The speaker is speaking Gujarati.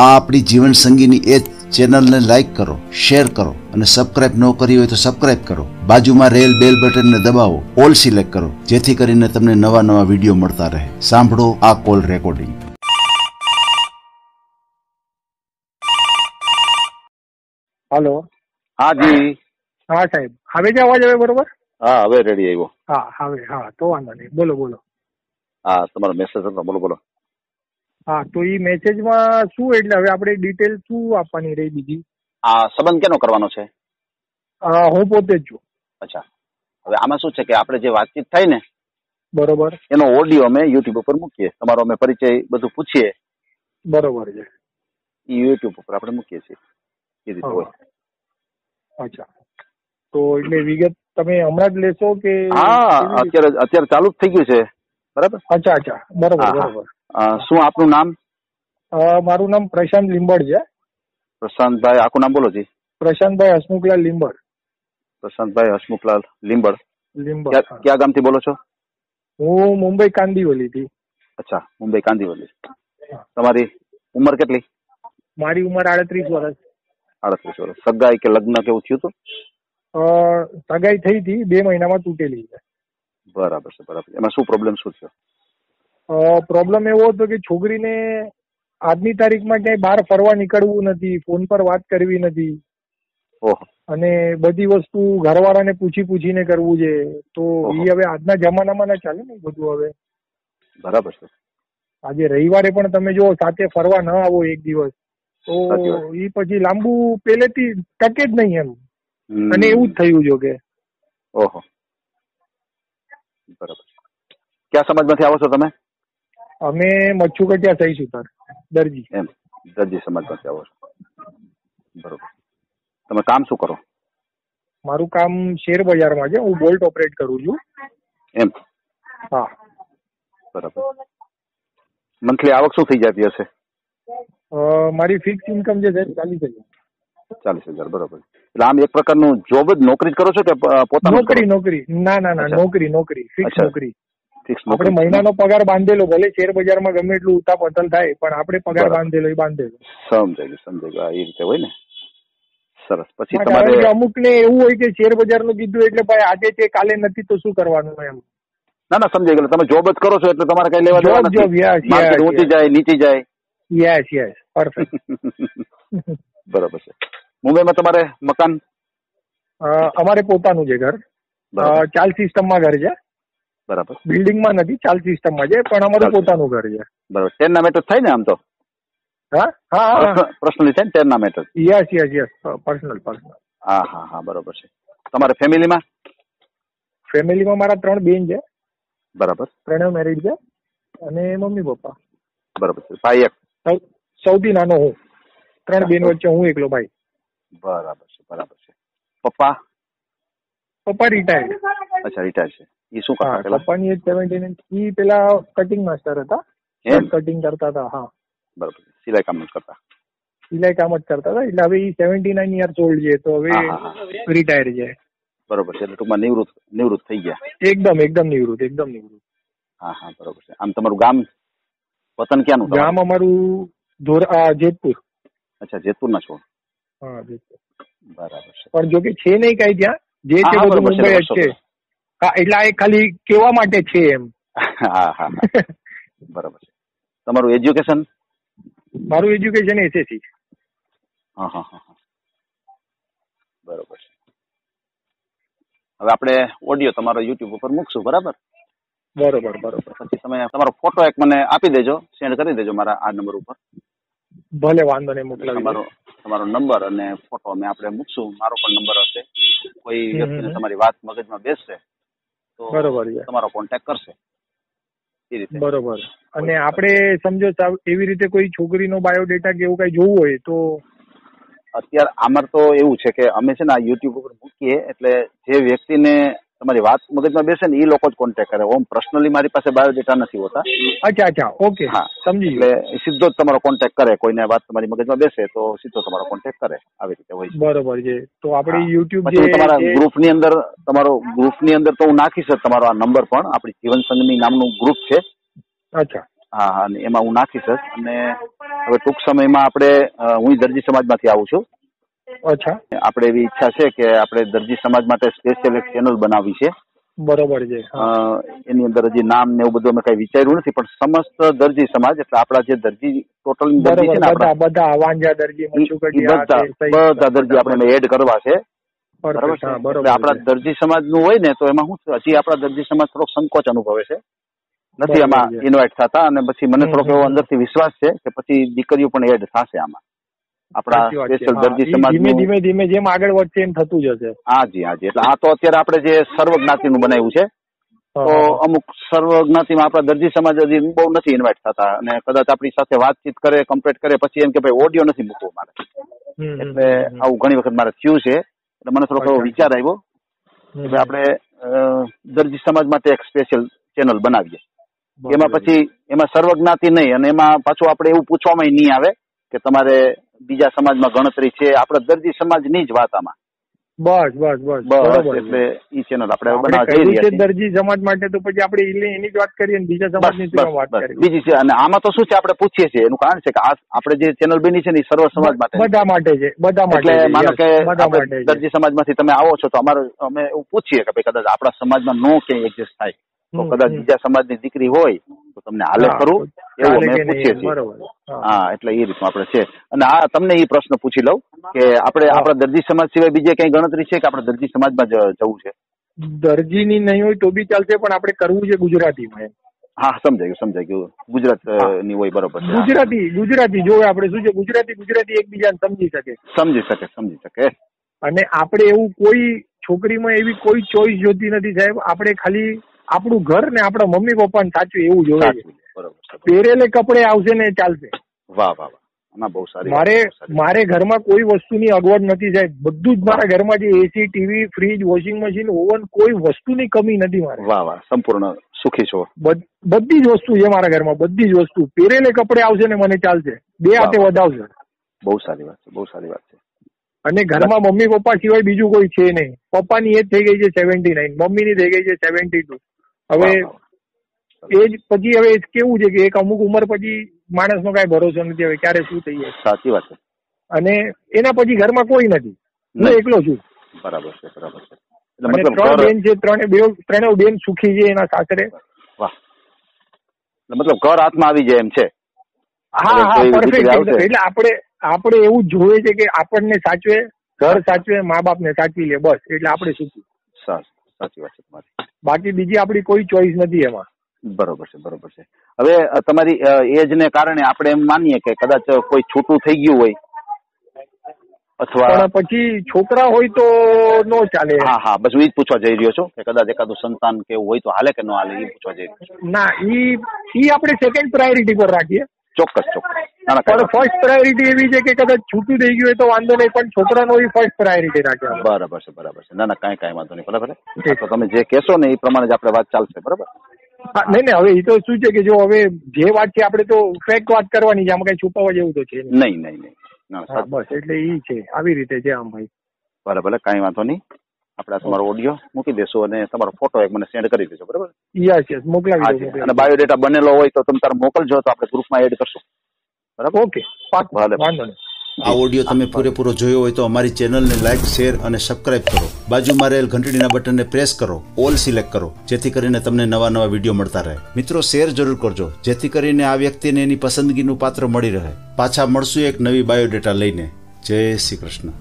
આ આપણી જીવન સંગીની એ ચેનલને લાઈક કરો, શેર કરો અને સબસ્ક્રાઇબ ન કરી હોય તો સબસ્ક્રાઇબ કરો. બાજુમાં રહેલ બેલ બટનને દબાવો, ઓલ સિલેક્ટ કરો, જેથી કરીને તમને નવા નવા વિડીયો મળતા રહે. સાંભળો આ કોલ રેકોર્ડિંગ. હલો. હા જી. હા સાહેબ, હવે જ અવાજ આવે બરોબર? હા હવે રેડી આવ્યો. હા હવે, હા તો વાંધો નહીં, બોલો બોલો. હા તમારો મેસેજ હતો, બોલો બોલો. હા તો એ મેસેજમાં શું, એટલે હવે આપણે ડિટેલ શું આપવાની રહી બીજી? આ સંબંધ કેનો કરવાનો છે? હું પોતે જ છું. અચ્છા, હવે આમાં શું છે કે આપણે જે વાતચીત થાય ને બરોબર, એનો ઓડિયો અમે યુટ્યુબ ઉપર મૂકીએ. તમારો અમે પરિચય બધું પૂછીએ, બરોબર છે, એ યુટ્યુબ ઉપર આપણે મૂકીએ છીએ. એ રીતે હોય. અચ્છા, તો એટલે વિગત તમે હમણાં જ લેશો કે? હા, અત્યારે ચાલુ જ થઈ ગયું છે. બરાબર. અચ્છા અચ્છા, બરોબર બરોબર. શું આપનું નામ? મારું નામ પ્રશાંત લીંબડ છે. પ્રશાંતભાઈ, આખું નામ બોલો જી. પ્રશાંતભાઈ હસમુખલાલ લીંબડ. પ્રશાંતભાઈ હસમુખલાલ લીંબડ. લીંબડ. ક્યાં ગામથી બોલો છો? હું મુંબઈ કાંદીવલી થી. અચ્છા, મુંબઈ કાંદીવલી. તમારી ઉંમર કેટલી? મારી ઉંમર 38 વર્ષ. 38 વર્ષ. સગાઈ કે લગ્ન કેવું થયું હતું? સગાઈ થઈ હતી, 2 મહિનામાં તૂટેલી છે. બરાબર છે, બરાબર. એમાં શું પ્રોબ્લેમ શું થયો? પ્રોબ્લેમ એવો હતો કે છોકરીને આજની તારીખમાં ક્યાંય બહાર ફરવા નીકળવું નથી, ફોન પર વાત કરવી નથી. ઓહો. અને બધી વસ્તુ ઘરવાળાને પૂછીને કરવું છે. તો એ હવે આજના જમાનામાં ના ચાલે ને બધું. હવે બરાબર છે. આજે રવિવારે પણ તમે જો સાથે ફરવા ન આવો એક દિવસ, તો એ પછી લાંબુ પહેલેથી ટકે જ નહીં એમ. અને એવું જ થયું જો કે. ઓહો, બરાબર. ક્યાં સમાજમાંથી આવો છો તમે? અમે મચ્છુકટિયા થઈ સુતાર, દરજી. એમ, દરજી સમાજમાંથી આવો છો. બરોબર. તમે કામ શું કરો? મારું કામ શેર બજારમાં છે. હું બોલ્ટ ઓપરેટ કરું છું. એમ? હા. બરાબર. મંથલી આવક શું થઈ જતી હશે? મારી ફિક્સ ઇન્કમ છે 40,000. 40,000, બરોબર. એટલે આમ એક પ્રકારનું જોબ જ, નોકરી જ કરો છો કે પોતાનું? નોકરી. ના, નોકરી, ફિક્સ નોકરી. ફિક્સ આપણે નોકરી. મહિનાનો પગાર બાંધેલો, ભલે શેર બજારમાં ગમે એટલું ઉતાપતલ થાય, પણ આપણે પગાર બાંધેલો એ બાંધેલો. સમજાય ગયું. એ રીતે હોય ને. સરસ. પછી કારણ તમારે કે અમુક ને એવું હોય કે શેર બજારનું કીધું એટલે ભાઈ આજે છે કાલે નથી તો શું કરવાનું એમ. ના સમજાઈ ગયું. તમે જોબ જ કરો છો એટલે તમારે કઈ લેવા દેવા નથી. માર્કેટ ઊંચી જાય નીચી જાય. Yes, perfect. બરાબર છે. મુંબઈમાં તમારે મકાન? અમારે પોતાનું છે ઘર. ચાલ સિસ્ટમમાં ઘર છે. બરાબર. બિલ્ડિંગમાં નથી, ચાલ સિસ્ટમમાં છે, પણ અમારું પોતાનું ઘર છે. બરાબર. ટેર્નામેન્ટ થાય ને આમ તો? હા, પર્સનલી થાય ને ટેર્નામેન્ટ? Yes, personal. હા, બરોબર છે. તમારે ફેમિલીમાં મારા 3 બેન છે. બરાબર. 3 મેરિડ છે અને મમ્મી પપ્પા. બરાબર છે. ભાઈ એક? સૌથી નાનો હું. 3 બેન વચ્ચે હું એકલો ભાઈ. બરાબર છે. પપ્પા રિટાયર્ડ. અચ્છા, રિટાયર્ડ છે. એ શું કરતા? પપ્પાની એજ 79. એ પેલા કટિંગ માસ્ટર હતા. કટિંગ કરતા હતા. હા, બરાબર. સિલાઈ કામ જ કરતા હતા. એટલે હવે એ 79 યર્સ ઓલ્ડ છે, તો હવે રિટાયર્ડ છે. બરોબર છે. એટલે ટૂંકમાં નિવૃત્ત થઈ ગયા. એકદમ નિવૃત્ત. હા, બરોબર છે. આમ તમારું ગામ, વતન ક્યાંનું? ગામ અમારું જેતપુર. અચ્છા, જેતપુરના છો? હા, જેતપુર. બરાબર છે. પણ જો કે છે નહીં કઈ ત્યાં, જે છે બધું મુંબઈ જ છે. એટલે આ ખાલી કેવા માટે છે એમ. હા. બરાબર છે. તમારું એજ્યુકેશન? મારું એજ્યુકેશન SSC. હા. બરોબર છે. હવે આપણે ઓડિયો તમારો યુટ્યુબ ઉપર મૂકશું, બરાબર? બરોબર. પછી તમે તમારો ફોટો એક મને આપી દેજો, સેન્ડ કરી દેજો મારા આ નંબર ઉપર. ભલે, વાંધો નહીં, મોકલાવી. તમારો નંબર અને ફોટો અમે આપણે મૂકશું. મારો પણ નંબર હશે. કોઈ વ્યક્તિને તમારી વાત મગજમાં બેસશે તો બરોબર છે, તમારો કોન્ટેક્ટ કરશે. એ રીતે. બરોબર. અને આપણે સમજો એવી રીતે કોઈ છોકરીનો બાયોડેટા કે એવું કઈ જોવું હોય તો? અત્યારે આમાં તો એવું છે કે અમે છે ને આ યુટ્યુબ ઉપર મૂકીએ એટલે જે વ્યક્તિને તમારી વાત મગજમાં બેસે ને એ લોકો જ કોન્ટેક્ટ કરે. ઓમ પર્સનલી મારી પાસે બાયોડેટા નથી હોતા. અચ્છા, ઓકે. હા, સમજી. એટલે સીધો જ તમારો કોન્ટેક્ટ કરે. કોઈને વાત તમારી મગજમાં બેસે તો સીધો તમારો કોન્ટેક્ટ કરે. આવી રીતે હોય છે. બરોબર છે. તો આપણે યુટ્યુબ જે તમારા ગ્રુપની અંદર, તો હું નાખીશ જ તમારો આ નંબર પણ. આપણી જીવન સંઘની નામનું ગ્રુપ છે. અચ્છા. હા હા, અને એમાં હું નાખીશ જ. અને હવે ટૂંક સમયમાં આપણે હું દરજી સમાજમાંથી આવું છું. અચ્છા, આપણે એવી ઈચ્છા છે કે આપણે દરજી સમાજ માટે સ્પેશિયલ એક ચેનલ બનાવવી છે. બરોબર છે. એની અંદર હજી નામ ને એવું બધું અમે કઈ વિચાર્યું નથી, પણ સમસ્ત દરજી સમાજ એટલે આપણા જે દરજી ટોટલ દરજી છે ને આપણા બધા વાંજા દરજી, મચ્છુકટી, બધા દરજી આપણે એડ કરવા છે. બરાબર છે. એટલે આપણા દરજી સમાજ નું હોય ને તો એમાં શું હજી આપણા દરજી સમાજ થોડોક સંકોચ અનુભવે છે, નથી આમાં ઇન્વાઇટ થતા. અને પછી મને થોડોક એવો અંદરથી વિશ્વાસ છે કે પછી દીકરીઓ પણ એડ થશે આમાં. આપણા સ્પેશિયલ દરજી સમાજ ધીમે ધીમે જેમ આગળ વધશે એમ થતું જશે. હાજી હાજી. એટલે આ તો અત્યારે આપણે જે સર્વ જ્ઞાતિનું બનાવ્યું છે, તો અમુક સર્વ જ્ઞાતિમાં આપણા દરજી સમાજ હજી બહુ નથી ઇન્વાઇટ થતા, અને કદાચ આપણી સાથે વાતચીત કરે, કમ્પ્લીટ કરે, પછી એમ કે ભાઈ ઓડિયો નથી મૂકવો મારે. એટલે આવું ઘણી વખત મારે થયું છે. એટલે મને થોડોક એવો વિચાર આવ્યો કે આપણે દરજી સમાજ માટે એક સ્પેશિયલ ચેનલ બનાવીએ. એમાં પછી એમાં સર્વ જ્ઞાતિ નહીં, અને એમાં પાછું આપણે એવું પૂછવામાં નહીં આવે કે તમારે બીજા સમાજમાં ગણતરી છે. આપણે દરજી સમાજની જ વાત આમાં. બસ બસ બસ બસ. એટલે ઈ ચેનલ આપણે બનાવવા જઈ રહ્યા છીએ દરજી સમાજ માટે. તો પછી આપણે એની જ વાત કરીએ ને બીજા સમાજની વાત કરીએ. બીજી છે. અને આમાં તો શું છે, આપણે પૂછીએ છીએ. એનું કારણ છે કે આ આપણે જે ચેનલ બની છે ને એ સર્વ સમાજ માટે, બધા માટે છે. બધા માટે. એટલે માનો કે દરજી સમાજમાંથી તમે આવો છો તો અમે એવું પૂછીએ કે ભાઈ કદાચ આપણા સમાજમાં નો ક્યાંય એડજસ્ટ થાય તો કદાચ બીજા સમાજની દીકરી હોય તો તમને હાલે ખરું, એવું અમે પૂછીએ છીએ. હા, એટલે એ રીતનું આપણે છે. અને આ તમને એ પ્રશ્ન પૂછી લઉં કે આપણે આપણા દરજી સમાજ સિવાય બીજે કઈ ગણતરી છે કે આપણે દરજી સમાજમાં જવું છે? દરજીની નહીં હોય તો બી ચાલશે, પણ આપણે કરવું છે ગુજરાતીમાં. હા, સમજાઈ ગયું. ગુજરાત ની હોય, બરોબર છે. ગુજરાતી જોવે આપણે શું છે, ગુજરાતી એકબીજાને સમજી શકે. અને આપણે એવું કોઈ છોકરીમાં એવી કોઈ ચોઈસ જોતી નથી સાહેબ. આપણે ખાલી આપણું ઘર ને આપણા મમ્મી પપ્પાને સાચું એવું જોવે છે. પહેરેલે કપડે આવશે ને ચાલશે. વાહ વાહ, બહુ સારી. મારે ઘરમાં કોઈ વસ્તુની અગવડ નથી સાહેબ. બધું જ મારા ઘરમાં જે AC, TV, fridge, washing machine, oven, કોઈ વસ્તુની કમી નથી મારે. વાહ વાહ, સંપૂર્ણ સુખી છો. બધી જ વસ્તુ છે મારા ઘરમાં, બધી જ વસ્તુ. પહેરેલે કપડે આવશે ને મને ચાલશે, બે હાથે વધાવશે. બહુ સારી વાત છે. અને ઘરમાં મમ્મી પપ્પા સિવાય બીજું કોઈ છે નહીં. પપ્પાની એજ થઈ ગઈ છે 79, મમ્મીની થઈ ગઈ છે 72. હવે એજ પછી હવે કેવું છે કે એક અમુક ઉંમર પછી માણસનો કઈ ભરોસો નથી હવે ક્યારે શું થઈ જાય. સાચી વાત છે. અને એના પછી ઘરમાં કોઈ નથી, હું એકલો છું. બરાબર છે. અને 3 બેન છે, ત્રણેય બેન સુખી છે એના સાસરે. વાહ, મતલબ ઘર હાથમાં આવી જાય એમ છે. હા, પરફેક્ટ. એટલે આપણે એવું જોઈએ છે કે આપણને સાચવે, ઘર સાચવે, મા બાપ ને સાચવી લે, બસ. એટલે આપણે સુખી. સાચી વાત છે તમારી. બાકી બીજી આપણી કોઈ ચોઈસ નથી એમાં. બરોબર છે. હવે તમારી એજ ને કારણે આપણે એમ માનીએ કે કદાચ કોઈ છૂટું થઈ ગયું હોય અથવા પછી છોકરા હોય તો નો ચાલે. હા, બસ હું એ જ પૂછવા જઈ રહ્યો છું કે કદાચ એકાદું સંતાન કે એવું હોય તો હાલે કે ન હાલે, એ પૂછવા જઈ રહ્યો છું. ના, ઈ આપણે સેકન્ડ પ્રાયોરિટી પર રાખીએ. ચોક્કસ. પણ ફર્સ્ટ પ્રાયોરિટી એવી છે કે કદાચ છૂટું થઈ ગયું હોય તો વાંધો નહીં, પણ છોકરાનો એ ફર્સ્ટ પ્રાયોરિટી રાખે. બરાબર છે. ના, કાંઈ વાંધો નહીં. બરાબર. તો તમે જે કહેશો ને એ પ્રમાણે જ આપણે વાત ચાલશે. બરાબર. હા, નહીં, હવે એ તો શું છે કે જો હવે જે વાત છે આપણે તો ફેક્ટ વાત કરવાની છે, આમાં કઈ છુપાવવા જેવું તો છે નહીં. બસ એટલે ઈ છે, આવી રીતે છે આમ ભાઈ. બરાબર, કાંઈ વાંધો નહીં. આપણે તમારો ઓડિયો મૂકી દેશું અને તમારો ફોટો એક મને સેન્ડ કરી દેજો. બરાબર. યસ, મોકલાવી દો. અને બાયોડેટા બનેલો હોય તો તમે તારે મોકલજો તો આપણે ગ્રુપમાં એડ કરશું. બરાબર. ઓકે, વાંધો નહીં. આ ઓડિયો તમે પૂરેપૂરો જોયો હોય તો અમારી ચેનલને લાઈક, શેર અને સબસ્ક્રાઇબ કરો. બાજુમાં રહેલ ઘંટડીના બટનને પ્રેસ કરો, ઓલ સિલેક્ટ કરો, જેથી કરીને તમને નવા વિડીયો મળતા રહે. મિત્રો, શેર જરૂર કરજો જેથી કરીને આ વ્યક્તિને એની પસંદગીનું પાત્ર મળી રહે. પાછા મળશું એક નવી બાયોડેટા લઈને. જય શ્રી કૃષ્ણ.